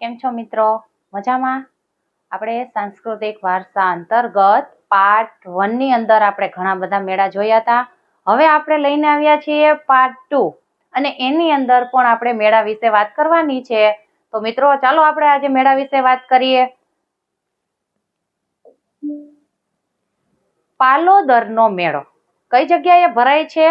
કેમ છો મિત્રો? મજામાં? આપણે સાંસ્કૃતિક વારસા અંતર્ગત પાર્ટ 1 ની અંદર આપણે ઘણા બધા મેળા જોયા હતા. હવે આપણે લઈને આવ્યા છીએ પાર્ટ 2 અને એની અંદર પણ આપણે મેળા વિશે વાત કરવાની છે. તો મિત્રો ચાલો આપણે આજે મેળા વિશે વાત કરીએ. પાલોદરનો મેળો કઈ જગ્યાએ ભરાય છે?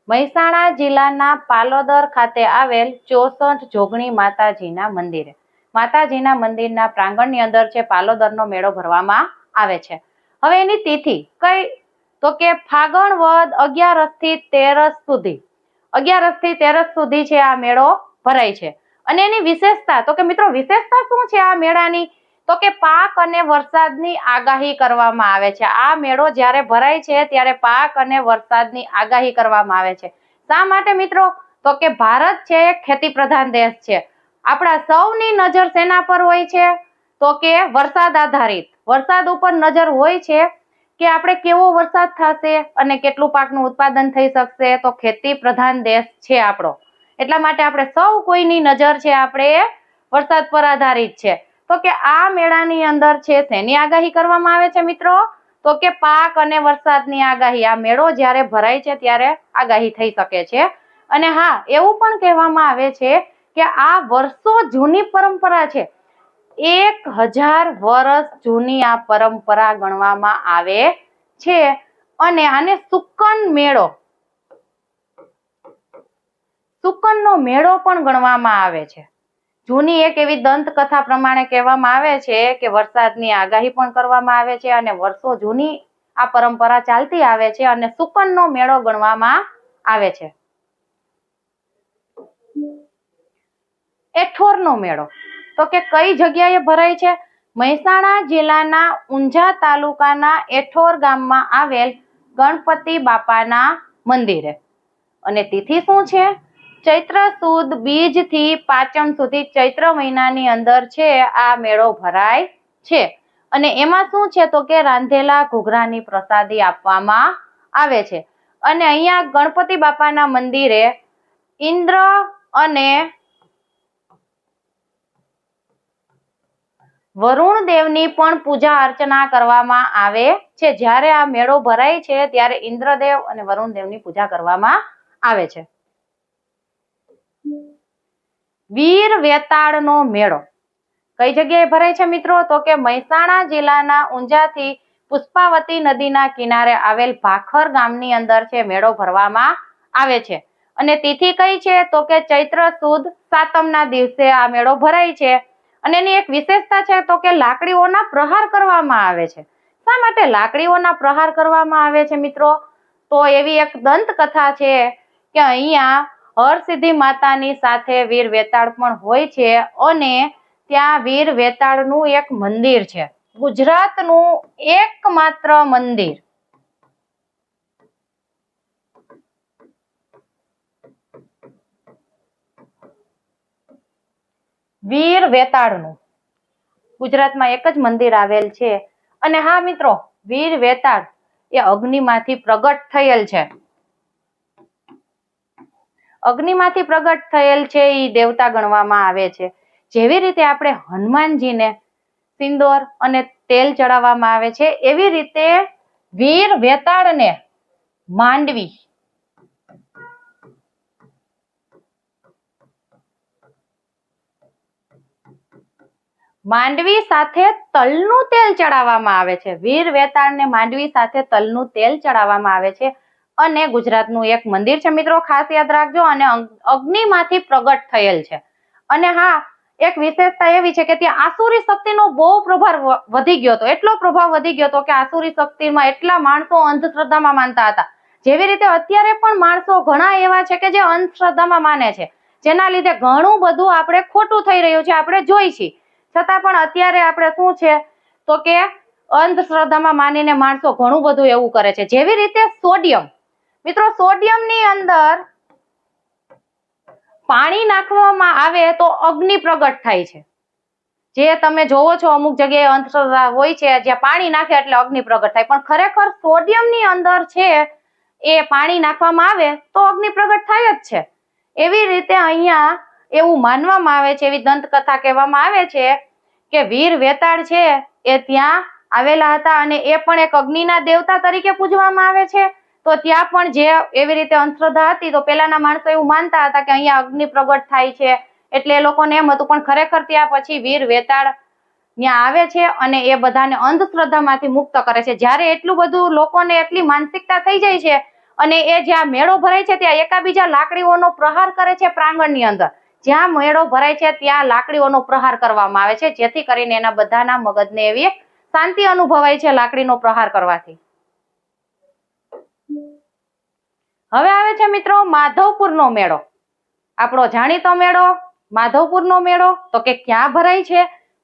મહેસાણા જિલ્લાના પાલોદર ખાતે આવેલ 64 જોગણી માતાજીના મંદિરે. માતાજીના મંદિરના પ્રાંગણની અંદર છે પાલોદરનો મેળો ભરવામાં આવે છે. હવે એની તિથિ કઈ? તો કે ફાગણ વદ 11 થી 13 સુધી છે આ મેળો ભરાય છે. અને એની વિશેષતા તો કે મિત્રો વિશેષતા શું છે આ મેળાની? તો કે પાક અને વરસાદની આગાહી કરવામાં આવે છે. આ મેળો જ્યારે ભરાય છે ત્યારે પાક અને વરસાદની આગાહી કરવામાં આવે છે. શા માટે મિત્રો? તો કે ભારત છે ખેતી પ્રધાન દેશ છે. આપણા સૌની નજર શેના પર હોય છે? તો કે વરસાદ આધારિત. વરસાદ ઉપર નજર હોય છે કે આપણે કેવો વરસાદ થશે અને કેટલું પાકનું ઉત્પાદન થઈ શકશે. તો ખેતી પ્રધાન દેશ છે આપણો, એટલા માટે આપણે સૌ કોઈની નજર છે આપણે વરસાદ પર આધારિત છે. તો કે આ મેળાની અંદર છે શેની આગાહી કરવામાં આવે છે મિત્રો? તો કે પાક અને વરસાદની આગાહી. આ મેળો જ્યારે ભરાય છે ત્યારે આગાહી થઈ શકે છે. અને હા, એવું પણ કહેવામાં આવે છે કે આ વર્ષો જૂની પરંપરા છે. 1000 વર્ષ જૂની આ પરંપરા ગણવામાં આવે છે. અને આને સુકનનો મેળો પણ ગણવામાં આવે છે. જૂની એક એવી દંતકથા પ્રમાણે કહેવામાં આવે છે કે વરસાદની આગાહી પણ કરવામાં આવે છે અને વર્ષો જૂની આ પરંપરા ચાલતી આવે છે અને સુકનનો મેળો ગણવામાં આવે છે. એઠોરનો મેળો તો કે કઈ જગ્યાએ ભરાય છે? મહેસાણા જિલ્લાના ઊંઝા તાલુકાના એઠોર ગામમાં આવેલ ગણપતિ બાપાના મંદિરે. અને તિથિ શું છે? ચૈત્ર સુદ બીજ થી પાંચમ સુધી ચૈત્ર મહિનાની અંદર છે આ મેળો ભરાય છે. અને એમાં શું છે તો કે રાંધેલા ઘૂઘરાની પ્રસાદી આપવામાં આવે છે. અને અહીંયા ગણપતિ બાપાના મંદિરે ઇન્દ્ર અને વરુણ દેવની પણ પૂજા અર્ચના કરવામાં આવે છે. જ્યારે આ મેળો ભરાય છે ત્યારે ઇન્દ્રદેવ અને વરુણ દેવની પૂજા કરવામાં આવે છે. વીર વેતાળનો મેળો કઈ જગ્યાએ ભરાય છે મિત્રો? તો કે મહેસાણા જિલ્લાના ઊંઝાથી પુષ્પાવતી નદીના કિનારે આવેલ ભાખર ગામની અંદર છે મેળો ભરવામાં આવે છે. અને તિથિ કઈ છે? તો કે ચૈત્ર સુદ 7મના દિવસે આ મેળો ભરાય છે. અને એની એક વિશેષતા છે તો કે લાકડીઓના પ્રહાર કરવામાં આવે છે. શા માટે લાકડીઓના પ્રહાર કરવામાં આવે છે મિત્રો? તો એવી એક દંતકથા છે કે અહીંયા હરસિદ્ધિ માતાની સાથે વીર વેતાળ પણ હોય છે અને ત્યાં વીર વેતાળનું એક મંદિર છે, ગુજરાતનું એકમાત્ર મંદિર. વીર વેતાળનું ગુજરાતમાં એક જ મંદિર આવેલ છે. અને હા મિત્રો, વીર વેતાળ એ અગ્નિમાંથી પ્રગટ થયેલ છે. અગ્નિમાંથી પ્રગટ થયેલ છે એ દેવતા ગણવામાં આવે છે. જેવી રીતે આપણે હનુમાનજીને સિંદૂર અને તેલ ચડાવવામાં આવે છે, એવી રીતે વીર વેતાળને માંડવી સાથે તલનું તેલ ચડાવવામાં આવે છે. વીર વેતાળને માંડવી સાથે તલનું તેલ ચડાવવામાં આવે છે. અને ગુજરાતનું એક મંદિર છે મિત્રો, ખાસ યાદ રાખજો. અને અગ્નિમાંથી પ્રગટ થયેલ છે. અને હા, એક વિશેષતા એવી છે કે ત્યાં આસુરી શક્તિનો બહુ પ્રભાવ વધી ગયો હતો. એટલો પ્રભાવ વધી ગયો હતો કે આસુરી શક્તિમાં એટલા માણસો અંધશ્રદ્ધામાં માનતા હતા. જેવી રીતે અત્યારે પણ માણસો ઘણા એવા છે કે જે અંધશ્રદ્ધામાં માને છે, જેના લીધે ઘણું બધું આપણે ખોટું થઈ રહ્યું છે આપણે જોઈ છીએ. છતાં પણ અત્યારે આપણે શું છે તો કે અંધશ્રદ્ધામાં માનીને માણસો ઘણું બધું એવું કરે છે. જેવી રીતે સોડિયમ મિત્રો, સોડિયમની અંદર પાણી નાખવામાં આવે તો અગ્નિ પ્રગટ થાય છે. જે તમે જોવો છો અમુક જગ્યાએ અંધશ્રદ્ધા હોય છે જ્યાં પાણી નાખે એટલે અગ્નિ પ્રગટ થાય, પણ ખરેખર સોડિયમની અંદર છે એ પાણી નાખવામાં આવે તો અગ્નિ પ્રગટ થાય જ છે. એવી રીતે અહીંયા એવું માનવામાં આવે છે, એવી દંતકથા કહેવામાં આવે છે કે વીર વેતાળ છે એ ત્યાં આવેલા હતા અને એ પણ એક અગ્નિના દેવતા તરીકે પૂજવામાં આવે છે. તો ત્યાં પણ જે એવી રીતે અંધશ્રદ્ધા હતી તો પેલાના માણસો એવું માનતા હતા કે અહીંયા અગ્નિ પ્રગટ થાય છે, એટલે એ લોકોને એમ હતું. પણ ખરેખર ત્યાં પછી વીર વેતાળ ત્યાં આવે છે અને એ બધાને અંધશ્રદ્ધામાંથી મુક્ત કરે છે. જ્યારે એટલું બધું લોકોને એટલી માનસિકતા થઈ જાય છે અને એ જ્યાં મેળો ભરાય છે ત્યાં એકાબીજા લાકડીઓનો પ્રહાર કરે છે. પ્રાંગણની અંદર જ્યાં મેળો ભરાય છે ત્યાં લાકડીઓનો પ્રહાર કરવામાં આવે છે, જેથી કરીને એના બધાના મગજને એવી શાંતિ અનુભવાય છે લાકડીનો પ્રહાર કરવાથી. હવે આવે છે મિત્રો માધવપુરનો મેળો. આપણો જાણીતો મેળો માધવપુરનો મેળો તો કે ક્યાં ભરાય છે?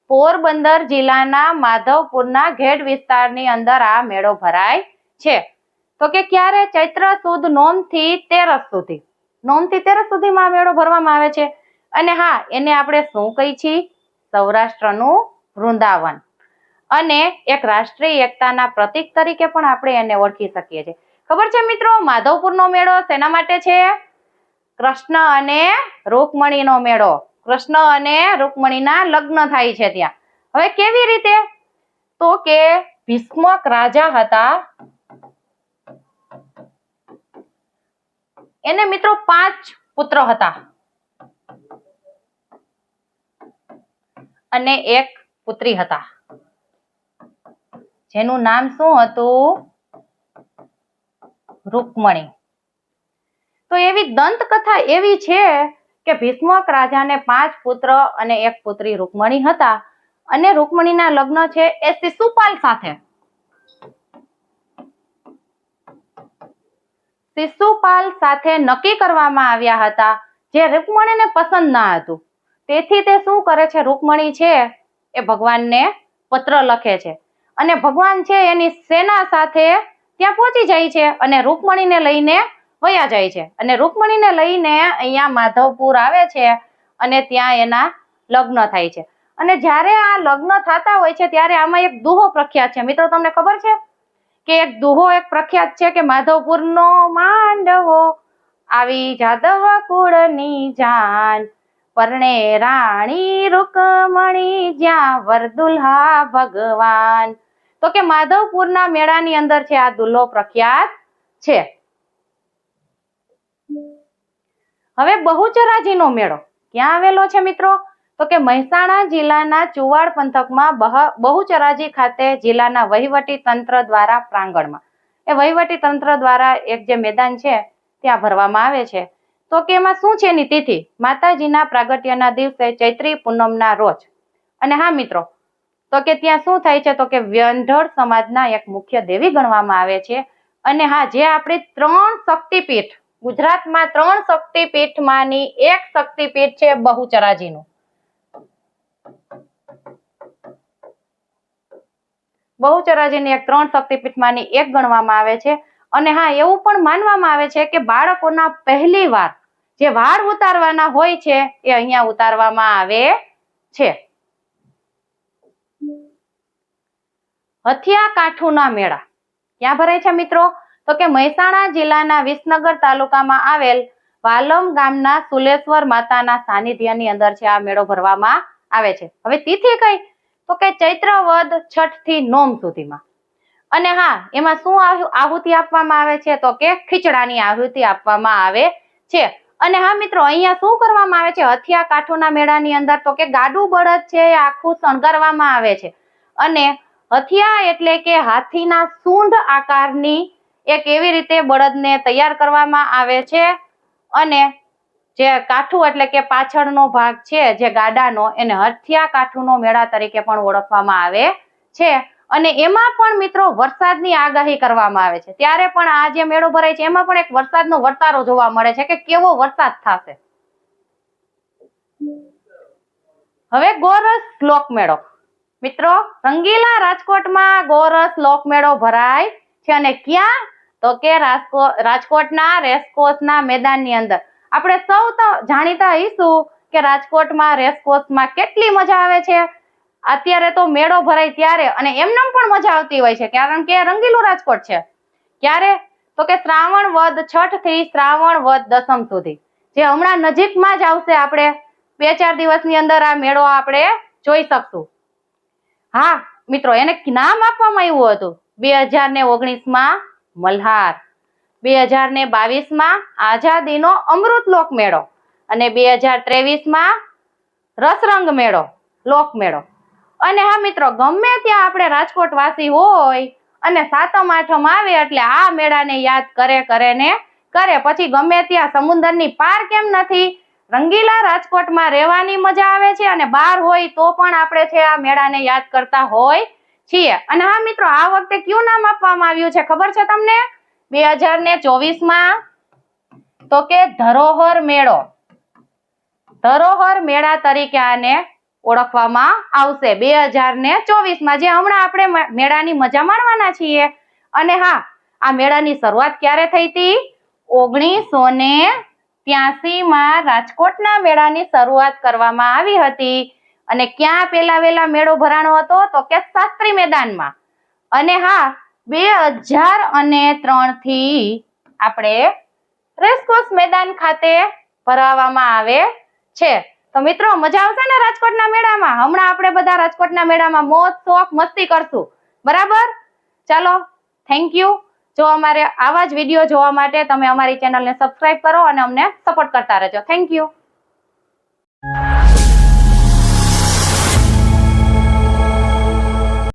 પોરબંદર જિલ્લાના માધવપુરના ઘેડ વિસ્તારની અંદર આ મેળો ભરાય છે. તો કે ક્યારે? ચૈત્ર સુદ નોમથી તેરસ સુધી. નોમથી તેરસ સુધીમાં આ મેળો ભરવામાં આવે છે. અને હા, એને આપણે શું કહી છીએ? સૌરાષ્ટ્રનું વૃંદાવન. અને એક રાષ્ટ્રીય એકતાના પ્રતીક તરીકે પણ આપણે એને ઓળખી શકીએ છીએ. ખબર છે મિત્રો માધવપુરનો મેળો શેના માટે છે? કૃષ્ણ અને રૂકમણીનો મેળો. કૃષ્ણ અને રૂકમણીના લગ્ન થાય છે ત્યાં. હવે કેવી રીતે? તો કે ભીષ્મક રાજા હતા, એને મિત્રો 5 પુત્ર હતા અને 1 પુત્રી હતા, જેનું નામ શું હતું? રૂકમણી. તો એવી દંતકથા એવી છે કે ભીષ્મક રાજાને 5 પુત્ર અને 1 પુત્રી રૂકમણી હતા અને રૂકમણીના લગ્ન છે એ શિશુપાલ સાથે. શિશુપાલ સાથે નક્કી કરવામાં આવ્યા હતા, જે રૂકમણીને પસંદ ના હતું. તેથી તે શું કરે છે? રૂકમણી છે એ ભગવાનને પત્ર લખે છે અને ભગવાન છે એની સેના સાથે ત્યાં પહોંચી જાય છે અને રૂકમણીને લઈને વયા જાય છે. અને રૂકમણીને લઈને અહીંયા માધવપુર આવે છે અને ત્યાં એના લગ્ન થાય છે. અને જ્યારે આ લગ્ન થતા હોય છે ત્યારે આમાં એક દુહો પ્રખ્યાત છે. મિત્રો તમને ખબર છે કે એક દુહો એક પ્રખ્યાત છે કે માધવપુરનો માંડવો આવી જાદવ કુળની જાન, પરણે રાણી રૂકમણી જ્યાં વરદુલ્હા ભગવાન. તો કે માધવપુરના મેળાની અંદર છે આ દુલ્હો પ્રખ્યાત છે. હવે બહુચરાજીનો મેળો ક્યાં આવેલો છે મિત્રો? તો કે મહેસાણા જિલ્લાના ચુવાડ પંથકમાં બહુચરાજી ખાતે જિલ્લાના વહીવટી તંત્ર દ્વારા પ્રાંગણમાં, એ વહીવટી તંત્ર દ્વારા એક જે મેદાન છે ત્યાં ભરવામાં આવે છે. તો કે એમાં શું છે એની તિથિ? માતાજીના પ્રાગટ્યના દિવસે ચૈત્રી પૂનમના રોજ. અને હા મિત્રો, તો કે ત્યાં શું થાય છે? તો કે વ્યંઢળ સમાજના એક મુખ્ય દેવી ગણવામાં આવે છે. અને હા, જે આપણી 3 શક્તિપીઠ, ગુજરાતમાં 3 શક્તિપીઠમાંની એક શક્તિપીઠ છે બહુચરાજીનું. બહુચરાજીની એક 3 શક્તિપીઠમાંની એક ગણવામાં આવે છે. અને હા, એવું પણ માનવામાં આવે છે કે બાળકોના પહેલી વાર જે વાળ ઉતારવાના હોય છે એ અહીંયા ઉતારવામાં આવે છે. હથિયાકાઠુના મેળા ક્યાં ભરાય છે મિત્રો? તો કે મહેસાણા જિલ્લાના વિસનગર તાલુકામાં આવેલ વાલમ ગામના સુલેશ્વર માતાના સાનિધ્યની અંદર છે આ મેળો ભરવામાં આવે છે. હવે તિથિ કઈ? તો કે ચૈત્ર વદ 6 થી નોમ સુધીમાં. અને હા, એમાં શું આહુતિ આપવામાં આવે છે? તો કે ખીચડાની આહુતિ આપવામાં આવે છે. અને હા મિત્રો, અહીંયા શું કરવામાં આવે છે હથિયાકાઠુના મેળાની અંદર? તો કે ગાડું બળદ છે એ આખું શણગારવામાં આવે છે. અને હથિયા એટલે કે હાથીના સૂંઢ આકારની એક એવી રીતે બળદને તૈયાર કરવામાં આવે છે. અને જે કાઠું એટલે કે પાછળનો ભાગ છે જે ગાડાનો, એને હથિયાકાઠુનો મેળા તરીકે પણ ઓળખવામાં આવે છે. અને એમાં પણ મિત્રો વરસાદની આગાહી કરવામાં આવે છે. ત્યારે પણ આ જે મેળો ભરાય છે એમાં પણ એક વરસાદનો વર્તારો જોવા મળે છે કે કેવો વરસાદ થશે. હવે ગોરસ લોકમેળો. મિત્રો, રંગીલા રાજકોટમાં ગોરસ લોકમેળો ભરાય છે. અને ક્યાં? તો કે રાજકોટના રેસકોર્સના મેદાનની અંદર. આપણે સૌ તો જાણીતા હઈશું કે રાજકોટમાં રેસકોર્સમાં કેટલી મજા આવે છે. અત્યારે તો મેળો ભરાય ત્યારે અને એમનેમ પણ મજા આવતી હોય છે, કારણ કે રંગીલું રાજકોટ છે. ક્યારે? તો કે શ્રાવણ વદ 6 થી શ્રાવણ વદ 10 સુધી, જે હમણાં નજીકમાં જ આવશે. આપણે 2-4 દિવસની અંદર આ મેળો આપણે જોઈ શકશું. હા મિત્રો, એને નામ આપવામાં આવ્યું હતું 2019માં મલ્હાર, 2022માં આઝાદીનો અમૃતલોક મેળો અને 2023માં રસરંગ મેળો, લોકમેળો. અને હા મિત્રો, ગમે ત્યાં આપણે રાજકોટ વાસી હોય અને 7મ 8મ આવે એટલે આ મેળાને યાદ કરે પછી ગમે ત્યાં સમુદ્રની પાર કેમ નથી, રંગીલા રાજકોટમાં રહેવાની મજા આવે છે અને બહાર હોય તો પણ આપણે છે આ મેળાને યાદ કરતા હોય છીએ. અને હા મિત્રો, આ વખતે કયું નામ આપવામાં આવ્યું છે ખબર છે તમને? 2024માં તો કે ધરોહર મેળો, ધરોહર મેળા તરીકે આને ઓળખવામાં આવશે 2024માં, જે હમણાં આપણે મેળાની મજા માણવાના છીએ. અને હા, આ મેળાની શરૂઆત ક્યારે થઈ હતી? 1983માં રાજકોટના મેળાની શરૂઆત કરવામાં આવી હતી. અને ક્યાં પેલા વેલા મેળો ભરાણો હતો? તો કે શાસ્ત્રી મેદાનમાં. અને હા, 2003 થી આપણે રેસકોર્સ મેદાન ખાતે ભરાવવામાં આવે છે. તો મિત્રો, મજા આવશે ને રાજકોટના મેળામાં? હમણાં આપણે બધા રાજકોટના મેળામાં મોજ શોખ મસ્તી કરશું, બરાબર? ચાલો, થેન્ક યુ. જો અમારે આવા જ વિડીયો જોવા માટે તમે અમારી ચેનલને સબસ્ક્રાઇબ કરો અને અમને સપોર્ટ કરતા રહેજો. Thank you.